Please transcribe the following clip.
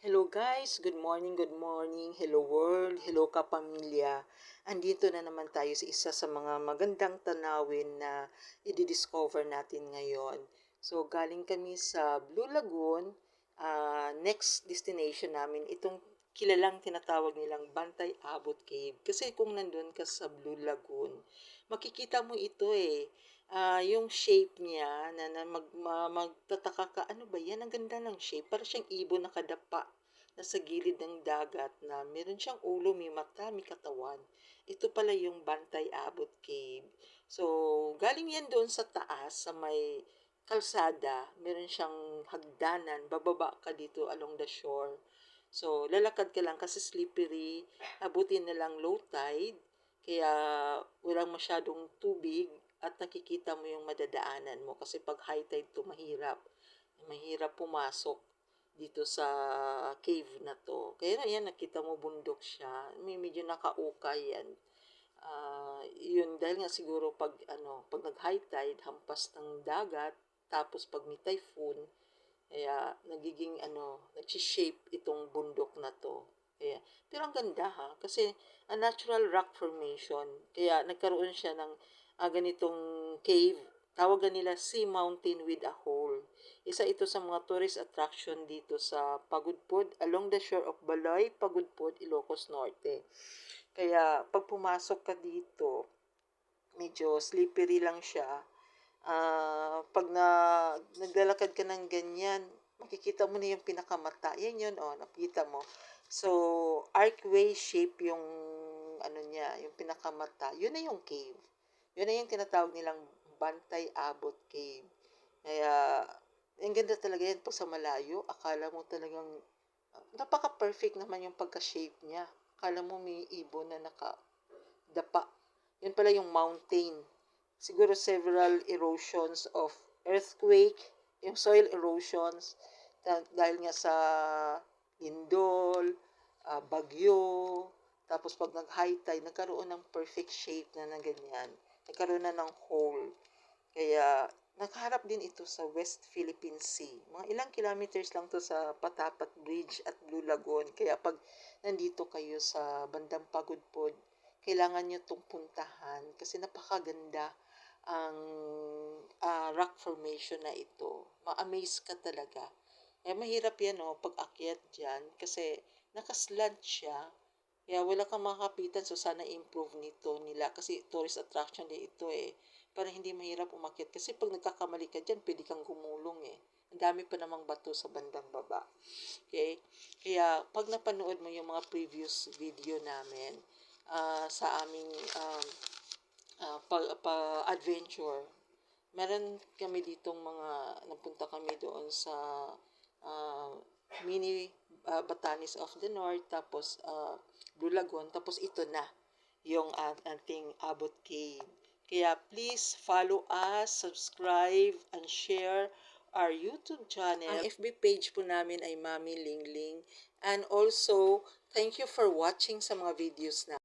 Hello guys, good morning, good morning. Hello world, hello kapamilya. Andito na naman tayo sa isa sa mga magandang tanawin na i-discover natin ngayon. So galing kami sa Blue Lagoon, next destination namin itong kilalang tinatawag nilang Bantay Abot Cave. Kasi kung nandun ka sa Blue Lagoon, makikita mo ito yung shape niya magtataka ka, ano ba yan? Ang ganda ng shape. Para siyang ibon na kadapa na sa gilid ng dagat na meron siyang ulo, may mata, may katawan. Ito pala yung Bantay Abot Cave. So, galing yan doon sa taas, sa may kalsada. Meron siyang hagdanan. Bababa ka dito along the shore. So, lalakad ka lang kasi slippery. Abutin na lang low tide. Kaya walang masyadong tubig at nakikita mo yung madadaanan mo. Kasi pag high tide to, mahirap. Mahirap pumasok dito sa cave na to. Kaya na yan, nakita mo bundok siya. Medyo nakaukay yan. Yun dahil nga siguro pag nag high tide, hampas ng dagat, tapos pag may typhoon, kaya nagiging nag-shape itong bundok na to. Kaya, pero ang ganda ha, kasi a natural rock formation. Kaya nagkaroon siya ng ganitong cave. Tawagan nila Sea Mountain with a Hole. Isa ito sa mga tourist attraction dito sa Pagudpod, along the shore of Balay, Pagudpod, Ilocos Norte. Kaya pag pumasok ka dito, medyo slippery lang siya. Pag naglalakad ka ng ganyan, makikita mo na yung pinakamata. Yan yun, nakikita mo. So, archway shape yung niya, yung pinakamata. Yun na yung cave. Yun na yung tinatawag nilang Bantay Abot Cave. Kaya, ang ganda talaga yan pag sa malayo. Akala mo talagang, napaka-perfect naman yung pagka-shape niya. Akala mo may ibon na nakadapa. Yun pala yung mountain. Siguro several erosions of earthquake, yung soil erosions, dahil nga sa lindol, bagyo, tapos pag nag-high tide, nagkaroon ng perfect shape na ganyan. Nagkaroon na ng hole. Kaya, nakaharap din ito sa West Philippine Sea. Mga ilang kilometers lang to sa Patapat Bridge at Blue Lagoon. Kaya pag nandito kayo sa bandang Pagudpod, kailangan nyo itong puntahan kasi napakaganda ang rock formation na ito. Ma-amaze ka talaga. Kaya mahirap yan pag akyat dyan kasi nakaslant siya. Kaya wala kang makapitan, so sana improve nito nila kasi tourist attraction din ito para hindi mahirap umakyat kasi pag nagkakamali ka dyan pwede kang gumulong ang dami pa namang bato sa bandang baba. Okay? Kaya pag napanood mo yung mga previous video namin sa aming adventure, meron kami ditong napunta kami doon sa uh, mini Batanes of the North, tapos Blue Lagoon, tapos ito na yung ating Abot Cave. Kaya please follow us, subscribe, and share our YouTube channel. Ang FB page po namin ay Mami Lingling. And also, thank you for watching sa mga videos na